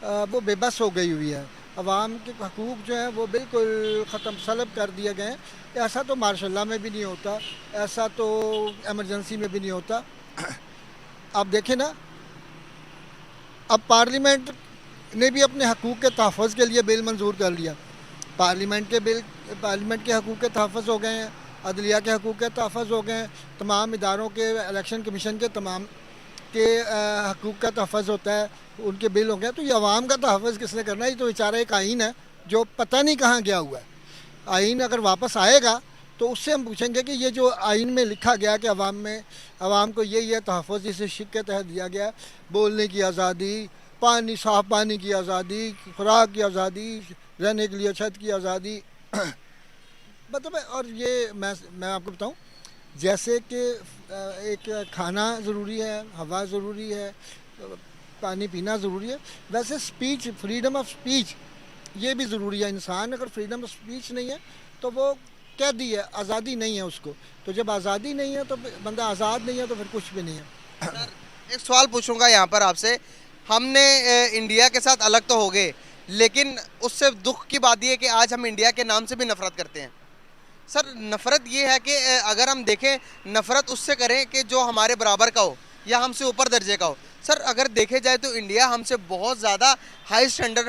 وہ بے بس ہو گئی ہوئی ہے. عوام کے حقوق جو ہیں وہ بالکل ختم سلب کر دیے گئے ہیں. ایسا تو ماشاء اللہ میں بھی نہیں ہوتا, ایسا تو ایمرجنسی میں بھی نہیں ہوتا. آپ دیکھیں نا, اب پارلیمنٹ نے بھی اپنے حقوق کے تحفظ کے لیے بل منظور کر لیا. پارلیمنٹ کے حقوق کے تحفظ ہو گئے ہیں, عدلیہ کے حقوق کے تحفظ ہو گئے ہیں, تمام اداروں کے, الیکشن کمیشن کے تمام کے حقوق کا تحفظ ہوتا ہے, ان کے بل ہو گئے. تو یہ عوام کا تحفظ کس نے کرنا ہے؟ یہ تو بیچارہ ایک آئین ہے جو پتہ نہیں کہاں گیا ہوا ہے. آئین اگر واپس آئے گا تو اس سے ہم پوچھیں گے کہ یہ جو آئین میں لکھا گیا کہ عوام کو یہ تحفظ جسے شک کے تحت دیا گیا, بولنے کی آزادی, صاف پانی کی آزادی, خوراک کی آزادی, رہنے کے لیے چھت کی آزادی, مطلب. اور یہ میں آپ کو بتاؤں, جیسے کہ ایک کھانا ضروری ہے, ہوا ضروری ہے, پانی پینا ضروری ہے, ویسے سپیچ, فریڈم آف سپیچ یہ بھی ضروری ہے. انسان اگر فریڈم آف سپیچ نہیں ہے تو وہ قیدی ہے, آزادی نہیں ہے اس کو. تو جب آزادی نہیں ہے تو بندہ آزاد نہیں ہے تو پھر کچھ بھی نہیں ہے. سر ایک سوال پوچھوں گا یہاں پر آپ سے. ہم نے انڈیا کے ساتھ الگ تو ہو گئے, لیکن اس سے دکھ کی بات یہ ہے کہ آج ہم انڈیا کے نام سے بھی نفرت کرتے ہیں. سر نفرت یہ ہے کہ اگر ہم دیکھیں, نفرت اس سے کریں کہ جو ہمارے برابر کا ہو یا ہم سے اوپر درجے کا ہو. سر اگر دیکھے جائے تو انڈیا ہم سے بہت زیادہ ہائی سٹینڈرڈ,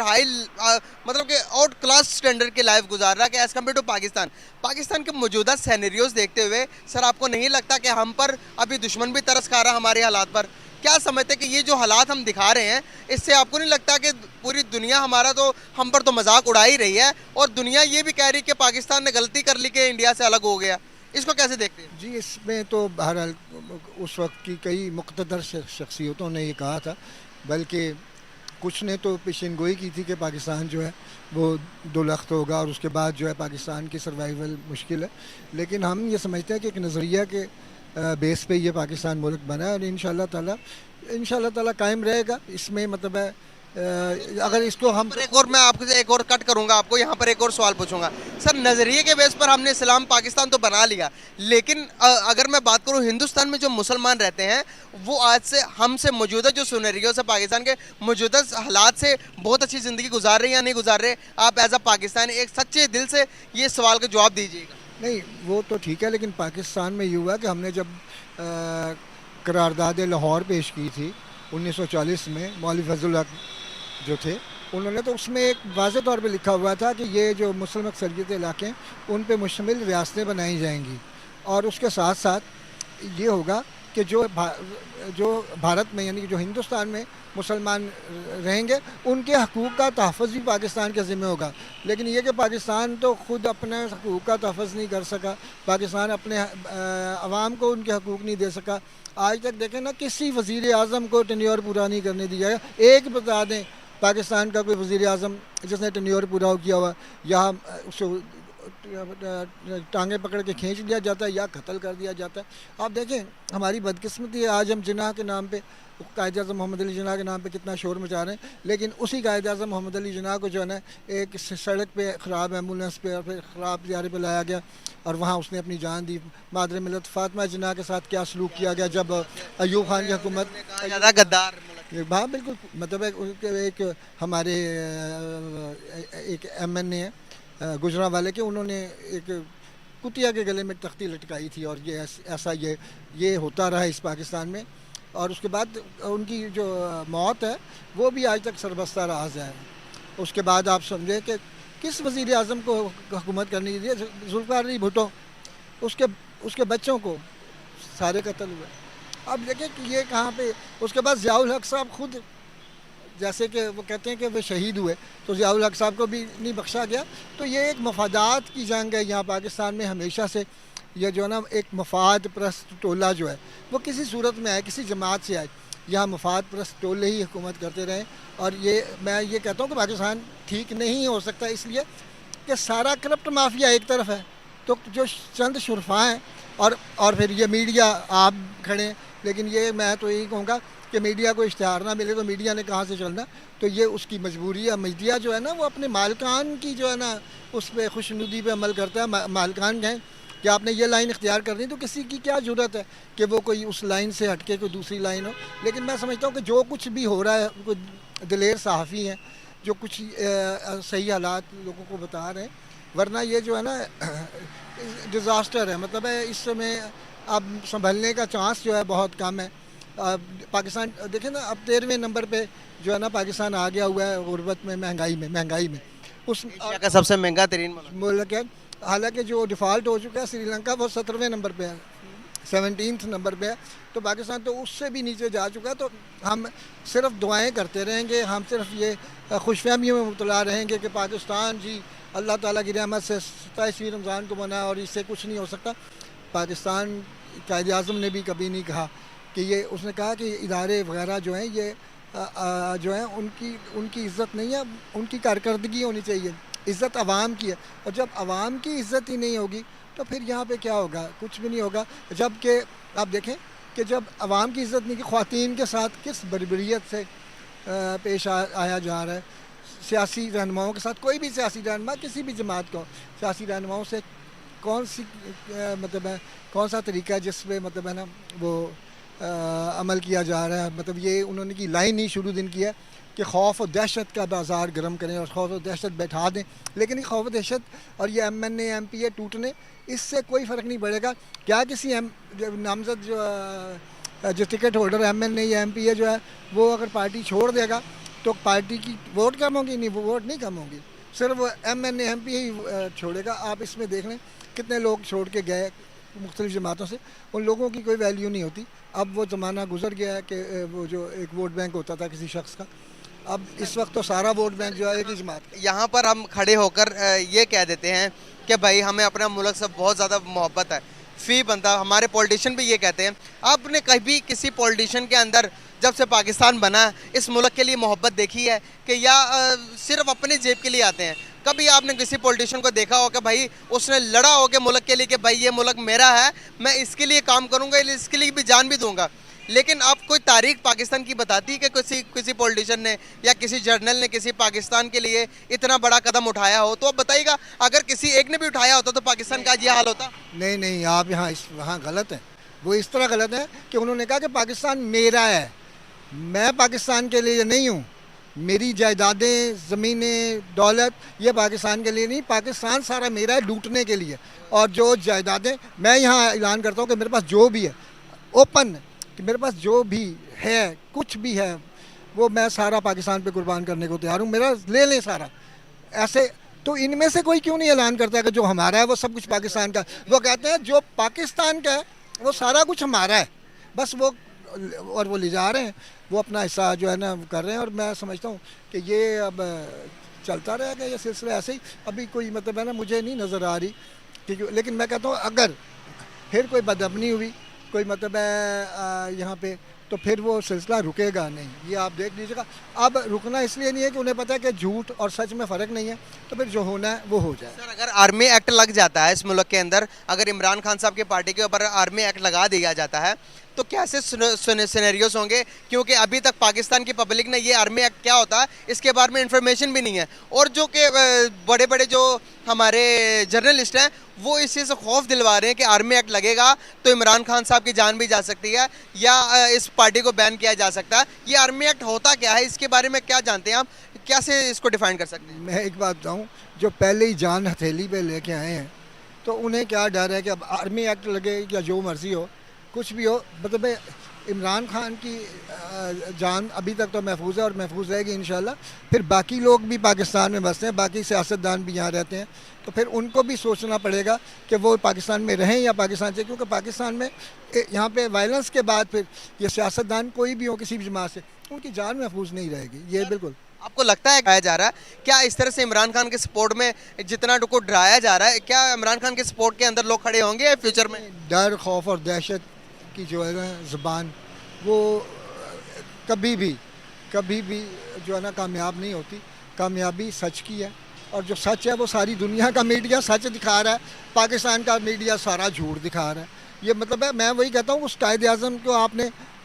مطلب کہ آؤٹ کلاس سٹینڈرڈ کی لائف گزار رہا ہے کہ ایز کمپیئر ٹو پاکستان کے موجودہ سینیریوز دیکھتے ہوئے سر آپ کو نہیں لگتا کہ ہم پر ابھی دشمن بھی ترس کھا رہا ہمارے حالات پر؟ کیا سمجھتے کہ یہ جو حالات ہم دکھا رہے ہیں اس سے آپ کو نہیں لگتا کہ پوری دنیا ہم پر تو مذاق اڑا ہی رہی ہے, اور دنیا یہ بھی کہہ رہی کہ پاکستان نے غلطی کر لی کہ انڈیا سے الگ ہو گیا؟ اس کو کیسے دیکھتے ہیں؟ جی, اس میں تو بہرحال اس وقت کی کئی مقتدر شخصیتوں نے یہ کہا تھا, بلکہ کچھ نے تو پیشین گوئی کی تھی کہ پاکستان جو ہے وہ دو لخت ہوگا اور اس کے بعد جو ہے پاکستان کی سروائیول مشکل ہے. لیکن ہم یہ سمجھتے ہیں کہ ایک نظریہ کے بیس پہ یہ پاکستان ملک بنا ہے, اور انشاءاللہ تعالیٰ قائم رہے گا. اس میں مطلب ہے اگر اس کو ہم میں آپ سے ایک اور کٹ کروں گا, آپ کو یہاں پر ایک اور سوال پوچھوں گا. سر نظریے کے بیس پر ہم نے اسلام پاکستان تو بنا لیا, لیکن اگر میں بات کروں ہندوستان میں جو مسلمان رہتے ہیں وہ آج سے ہم سے موجودہ جو سینیریو سے پاکستان کے موجودہ حالات سے بہت اچھی زندگی گزار رہے ہیں یا نہیں گزار رہے؟ آپ ایز اے پاکستانی ایک سچے دل سے یہ سوال کا جواب دیجیے گا. نہیں, وہ تو ٹھیک ہے, لیکن پاکستان میں یہ ہوا کہ ہم نے جب قرارداد لاہور پیش کی تھی 1940 میں, مولوی فضل الحق جو تھے انہوں نے, تو اس میں ایک واضح طور پہ لکھا ہوا تھا کہ یہ جو مسلم اکثریت علاقے ہیں ان پہ مشتمل ریاستیں بنائی جائیں گی, اور اس کے ساتھ ساتھ یہ ہوگا کہ جو بھارت میں یعنی کہ جو ہندوستان میں مسلمان رہیں گے ان کے حقوق کا تحفظ بھی پاکستان کے ذمہ ہوگا. لیکن یہ کہ پاکستان تو خود اپنے حقوق کا تحفظ نہیں کر سکا, پاکستان اپنے عوام کو ان کے حقوق نہیں دے سکا. آج تک دیکھیں نا, کسی وزیر اعظم کو ٹینیور پورا نہیں کرنے دیا گیا. ایک بتا دیں پاکستان کا کوئی وزیر اعظم جس نے ٹینیور پورا کیا ہوا, یہاں اس کو ٹانگیں پکڑ کے کھینچ لیا جاتا ہے یا قتل کر دیا جاتا ہے. آپ دیکھیں ہماری بدقسمتی ہے, آج ہم جناح کے نام پہ, قائد اعظم محمد علی جناح کے نام پہ کتنا شور مچا رہے ہیں, لیکن اسی قائد اعظم محمد علی جناح کو جو ہے نا ایک سڑک پہ خراب ایمبولینس پہ اور پھر خراب طیارے پہ لایا گیا اور وہاں اس نے اپنی جان دی. مادر ملت فاطمہ جناح کے ساتھ کیا سلوک کیا گیا جب ایوب خان کی حکومت, غدار. ہاں بالکل, مطلب ایک ہمارے ایک ایم این اے ہیں گجرانوالے کے, انہوں نے ایک کتیا کے گلے میں تختی لٹکائی تھی, اور یہ ایسا یہ ہوتا رہا اس پاکستان میں. اور اس کے بعد ان کی جو موت ہے وہ بھی آج تک سربستہ راز ہے. اس کے بعد آپ سمجھیں کہ کس وزیر اعظم کو حکومت کرنی تھی؟ ذوالفقار علی بھٹو, اس کے بچوں کو سارے قتل ہوئے. اب دیکھیں کہ یہ کہاں پہ. اس کے بعد ضیاء الحق صاحب خود, جیسے کہ وہ کہتے ہیں کہ وہ شہید ہوئے, تو ضیاء الحق صاحب کو بھی نہیں بخشا گیا. تو یہ ایک مفادات کی جنگ ہے یہاں پاکستان میں ہمیشہ سے. یہ جو ہے نا ایک مفاد پرست ٹولہ جو ہے وہ کسی صورت میں آئے, کسی جماعت سے آئے, یہاں مفاد پرست ٹولے ہی حکومت کرتے رہیں. اور میں یہ کہتا ہوں کہ پاکستان ٹھیک نہیں ہو سکتا, اس لیے کہ سارا کرپٹ مافیا ایک طرف ہے, تو جو چند شرفاء ہیں اور پھر یہ میڈیا آپ کھڑے. لیکن یہ میں تو یہی کہوں گا کہ میڈیا کو اشتہار نہ ملے تو میڈیا نے کہاں سے چلنا. تو یہ اس کی مجبوری ہے. میڈیا جو ہے نا وہ اپنے مالکان کی جو ہے نا اس پہ خوشنودی پہ عمل کرتا ہے. مالکان ہیں کہ آپ نے یہ لائن اختیار کرنی تو کسی کی کیا ضرورت ہے کہ وہ کوئی اس لائن سے ہٹ کے کوئی دوسری لائن ہو. لیکن میں سمجھتا ہوں کہ جو کچھ بھی ہو رہا ہے کوئی دلیر صحافی ہیں جو کچھ صحیح حالات لوگوں کو بتا رہے ہیں, ورنہ یہ جو ہے نا ڈیزاسٹر ہے. مطلب ہے اس میں اب سنبھلنے کا چانس جو ہے بہت کم ہے. پاکستان دیکھیں نا اب 13ویں نمبر پہ جو ہے نا پاکستان آ گیا ہوا ہے غربت میں, مہنگائی میں اس ایشیا کا سب سے مہنگا ترین ملک. ملک ہے. حالانکہ جو ڈیفالٹ ہو چکا ہے سری لنکا وہ 17ویں نمبر پہ ہے, 17th نمبر پہ ہے. تو پاکستان تو اس سے بھی نیچے جا چکا ہے. تو ہم صرف دعائیں کرتے رہیں گے, ہم صرف یہ خوش فہمیوں میں مبتلا رہیں گے کہ پاکستان جی اللہ تعالیٰ کی رحمت سے 27ویں رمضان کو بنا اور اس سے کچھ نہیں ہو سکتا. پاکستان قائد اعظم نے بھی کبھی نہیں کہا کہ یہ, اس نے کہا کہ ادارے وغیرہ جو ہیں یہ جو ہیں ان کی عزت نہیں ہے, ان کی کارکردگی ہونی چاہیے. عزت عوام کی ہے, اور جب عوام کی عزت ہی نہیں ہوگی تو پھر یہاں پہ کیا ہوگا, کچھ بھی نہیں ہوگا. جب کہ آپ دیکھیں کہ جب عوام کی عزت نہیں کی, خواتین کے ساتھ کس بربریت سے پیش آیا جا رہا ہے. سیاسی رہنماؤں کے ساتھ, کوئی بھی سیاسی رہنما کسی بھی جماعت کو, سیاسی رہنماؤں سے مطلب ہے کون سا طریقہ ہے جس پہ مطلب ہے نا وہ عمل کیا جا رہا ہے. مطلب یہ انہوں نے کی لائن ہی شروع دن کیا کہ خوف و دہشت کا بازار گرم کریں اور خوف و دہشت بیٹھا دیں. لیکن یہ خوف و دہشت اور یہ MNA MPA ٹوٹنے, اس سے کوئی فرق نہیں پڑے گا. کیا کسی نامزد جو ٹکٹ ہولڈر MNA یا MPA جو ہے وہ اگر پارٹی چھوڑ دے گا تو پارٹی کی ووٹ کم ہوگی؟ نہیں, وہ ووٹ نہیں کم ہوگی, صرف MNA MPA ہی چھوڑے گا. آپ اس میں دیکھ لیں کتنے لوگ چھوڑ کے گئے مختلف جماعتوں سے, ان لوگوں کی کوئی ویلیو نہیں ہوتی. اب وہ زمانہ گزر گیا ہے کہ وہ جو ایک ووٹ بینک ہوتا تھا کسی شخص کا, اب اس وقت تو سارا ووٹ بینک جو ہے ایک ہی جماعت. یہاں پر ہم کھڑے ہو کر یہ کہہ دیتے ہیں کہ بھائی ہمیں اپنا ملک سے بہت زیادہ محبت ہے. فی بندہ ہمارے پولیٹیشین بھی یہ کہتے ہیں. آپ نے کبھی کسی پولیٹیشین کے اندر جب سے پاکستان بنا اس ملک کے لیے محبت دیکھی ہے کہ یا صرف اپنی جیب کے لیے آتے ہیں؟ کبھی آپ نے کسی پولیٹیشین کو دیکھا ہو کہ بھائی اس نے لڑا ہو کہ ملک کے لیے کہ بھائی یہ ملک میرا ہے, میں اس کے لیے کام کروں گا, اس کے لیے بھی جان بھی دوں گا. لیکن آپ کوئی تاریخ پاکستان کی بتاتی کہ کسی پولیٹیشین نے یا کسی جرنل نے کسی پاکستان کے لیے اتنا بڑا قدم اٹھایا ہو؟ تو آپ بتائیے گا اگر کسی ایک نے بھی اٹھایا ہوتا تو پاکستان کا یہ حال ہوتا؟ نہیں, آپ وہاں غلط ہیں. وہ اس طرح غلط ہے کہ انہوں نے کہا کہ پاکستان میرا ہے. میں پاکستان کے لیے نہیں ہوں, میری جائیدادیں زمینیں دولت یہ پاکستان کے لیے نہیں, پاکستان سارا میرا ہے لوٹنے کے لیے. اور جو جائیدادیں میں یہاں اعلان کرتا ہوں کہ میرے پاس جو بھی ہے اوپن کہ میرے پاس جو بھی ہے کچھ بھی ہے وہ میں سارا پاکستان پہ قربان کرنے کو تیار ہوں, میرا لے لیں سارا. ایسے تو ان میں سے کوئی کیوں نہیں اعلان کرتا ہے کہ جو ہمارا ہے وہ سب کچھ پاکستان کا؟ وہ کہتے ہیں جو پاکستان کا ہے وہ سارا کچھ ہمارا ہے, بس وہ اور وہ لے جا رہے ہیں, وہ اپنا حصہ جو ہے نا کر رہے ہیں. اور میں سمجھتا ہوں کہ یہ اب چلتا رہے گا یہ سلسلہ ایسے ہی. ابھی کوئی مطلب ہے نا مجھے نہیں نظر آ رہی لیکن میں کہتا ہوں اگر پھر کوئی بدامنی ہوئی کوئی مطلب ہے یہاں پہ تو پھر وہ سلسلہ رکے گا نہیں. یہ آپ دیکھ لیجیے گا. اب رکنا اس لیے نہیں ہے کہ انہیں پتہ ہے کہ جھوٹ اور سچ میں فرق نہیں ہے, تو پھر جو ہونا ہے وہ ہو جائے. سر اگر آرمی ایکٹ لگ جاتا ہے اس ملک کے اندر, اگر عمران خان صاحب کی پارٹی کے اوپر آرمی ایکٹ لگا دیا جاتا ہے تو کیسے سینیریوز ہوں گے؟ کیونکہ ابھی تک پاکستان کی پبلک نے یہ آرمی ایکٹ کیا ہوتا ہے اس کے بارے میں انفارمیشن بھی نہیں ہے. اور جو کہ بڑے بڑے جو ہمارے جرنلسٹ ہیں وہ اس چیز سے خوف دلوا رہے ہیں کہ آرمی ایکٹ لگے گا تو عمران خان صاحب کی جان بھی جا سکتی ہے یا اس پارٹی کو بین کیا جا سکتا ہے. یہ آرمی ایکٹ ہوتا کیا ہے, اس کے بارے میں کیا جانتے ہیں آپ, کیسے اس کو ڈیفائن کر سکتے ہیں؟ میں ایک بات بتاؤں, جو پہلے ہی جان ہتھیلی پہ لے کے آئے ہیں تو انہیں کیا ڈر ہے کہ اب آرمی ایکٹ لگے یا جو مرضی ہو کچھ بھی ہو. مطلب عمران خان کی جان ابھی تک تو محفوظ ہے اور محفوظ رہے گی انشاءاللہ. پھر باقی لوگ بھی پاکستان میں بستے ہیں, باقی سیاستدان بھی یہاں رہتے ہیں, تو پھر ان کو بھی سوچنا پڑے گا کہ وہ پاکستان میں رہیں یا پاکستان سے, کیونکہ پاکستان میں یہاں پہ وائلنس کے بعد پھر یہ سیاستدان کوئی بھی ہو کسی بھی جماعت سے ان کی جان محفوظ نہیں رہے گی. یہ بالکل آپ کو لگتا ہے کہا جا رہا ہے کیا اس طرح سے عمران خان کے سپورٹ میں جتنا کو ڈرایا جا رہا ہے, کیا عمران خان کے سپورٹ کے اندر لوگ کھڑے ہوں گے فیوچر میں؟ ڈر خوف اور دہشت کی جو ہے نا زبان وہ کبھی بھی جو ہے نا کامیاب نہیں ہوتی. کامیابی سچ کی ہے, اور جو سچ ہے وہ ساری دنیا کا میڈیا سچ دکھا رہا ہے, پاکستان کا میڈیا سارا جھوٹ دکھا رہا ہے. یہ مطلب ہے میں وہی کہتا ہوں اس قائد اعظم کو آپ نے